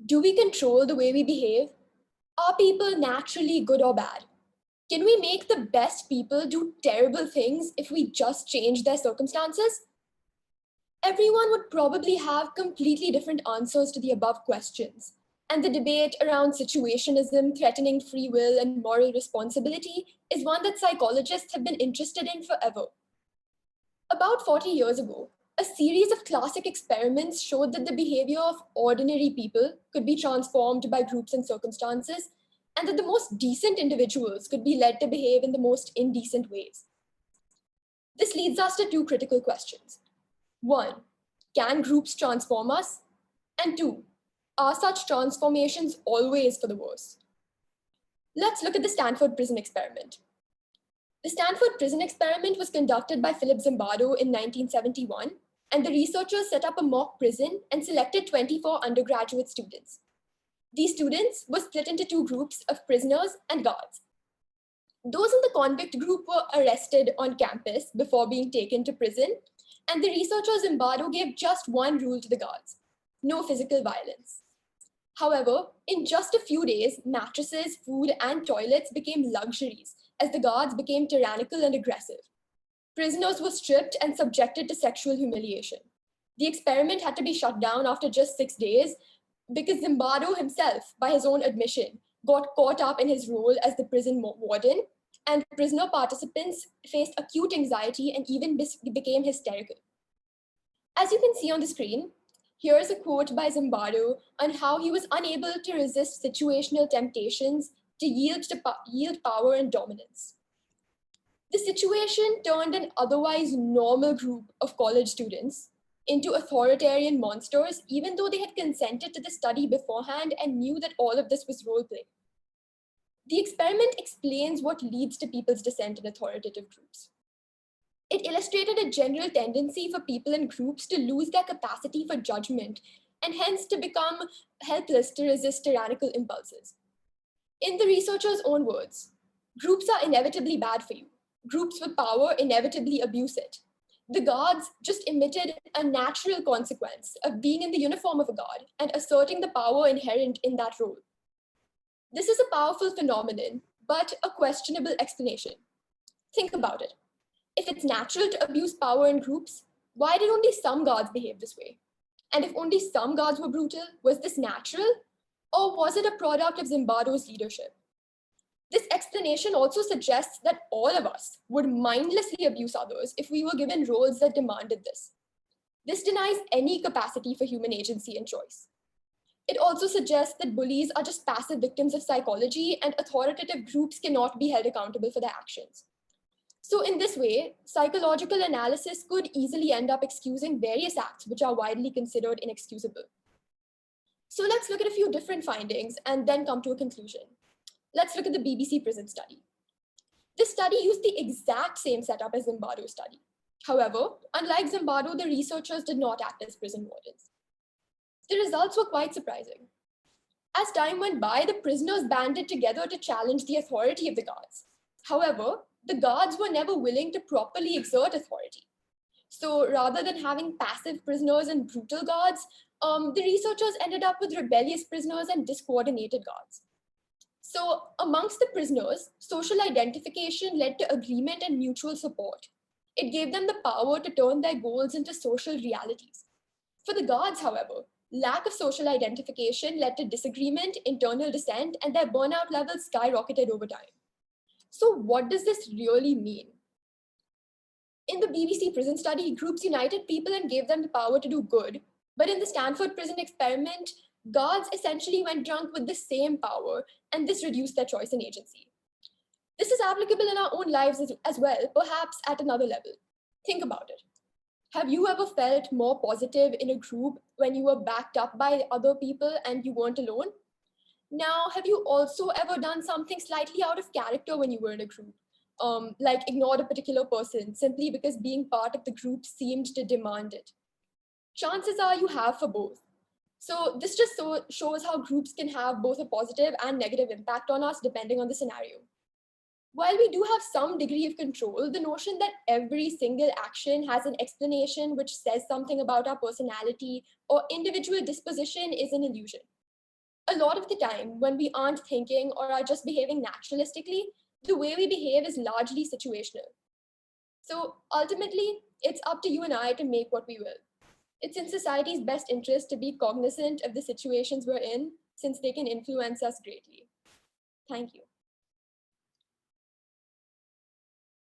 Do we control the way we behave? Are people naturally good or bad? Can we make the best people do terrible things if we just change their circumstances? Everyone would probably have completely different answers to the above questions. And the debate around situationism threatening free will and moral responsibility is one that psychologists have been interested in forever. About 40 years ago, a series of classic experiments showed that the behavior of ordinary people could be transformed by groups and circumstances, and that the most decent individuals could be led to behave in the most indecent ways. This leads us to two critical questions. One, can groups transform us? And two, are such transformations always for the worse? Let's look at the Stanford Prison Experiment. The Stanford Prison Experiment was conducted by Philip Zimbardo in 1971, and the researchers set up a mock prison and selected 24 undergraduate students. These students were split into two groups of prisoners and guards. Those in the convict group were arrested on campus before being taken to prison, and the researcher Zimbardo gave just one rule to the guards: no physical violence. However, in just a few days, mattresses, food, and toilets became luxuries as the guards became tyrannical and aggressive. Prisoners were stripped and subjected to sexual humiliation. The experiment had to be shut down after just 6 days because Zimbardo himself, by his own admission, got caught up in his role as the prison warden, and prisoner participants faced acute anxiety and even became hysterical. As you can see on the screen, here is a quote by Zimbardo on how he was unable to resist situational temptations to yield power and dominance. The situation turned an otherwise normal group of college students into authoritarian monsters, even though they had consented to the study beforehand and knew that all of this was role play. The experiment explains what leads to people's descent in authoritative groups. It illustrated a general tendency for people in groups to lose their capacity for judgment and hence to become helpless to resist tyrannical impulses. In the researchers' own words, groups are inevitably bad for you. Groups with power inevitably abuse it. The guards just emitted a natural consequence of being in the uniform of a guard and asserting the power inherent in that role. This is a powerful phenomenon, but a questionable explanation. Think about it. If it's natural to abuse power in groups, why did only some guards behave this way? And if only some guards were brutal, was this natural? Or was it a product of Zimbardo's leadership? This explanation also suggests that all of us would mindlessly abuse others if we were given roles that demanded this. This denies any capacity for human agency and choice. It also suggests that bullies are just passive victims of psychology and authoritative groups cannot be held accountable for their actions. So in this way, psychological analysis could easily end up excusing various acts which are widely considered inexcusable. So let's look at a few different findings and then come to a conclusion. Let's look at the BBC prison study. This study used the exact same setup as Zimbardo's study. However, unlike Zimbardo, the researchers did not act as prison wardens. The results were quite surprising. As time went by, the prisoners banded together to challenge the authority of the guards. However, the guards were never willing to properly exert authority. So rather than having passive prisoners and brutal guards, the researchers ended up with rebellious prisoners and discoordinated guards. So amongst the prisoners, social identification led to agreement and mutual support. It gave them the power to turn their goals into social realities. For the guards, however, lack of social identification led to disagreement, internal dissent, and their burnout levels skyrocketed over time. So what does this really mean? In the BBC prison study, groups united people and gave them the power to do good. But in the Stanford prison experiment, guards essentially went drunk with the same power, and this reduced their choice and agency. This is applicable in our own lives as well, perhaps at another level. Think about it. Have you ever felt more positive in a group when you were backed up by other people and you weren't alone? Now, have you also ever done something slightly out of character when you were in a group? Like ignored a particular person simply because being part of the group seemed to demand it? Chances are you have for both. So this just shows how groups can have both a positive and negative impact on us depending on the scenario. While we do have some degree of control, the notion that every single action has an explanation which says something about our personality or individual disposition is an illusion. A lot of the time, when we aren't thinking or are just behaving naturalistically, the way we behave is largely situational. So ultimately, it's up to you and I to make what we will. It's in society's best interest to be cognizant of the situations we're in, since they can influence us greatly. Thank you.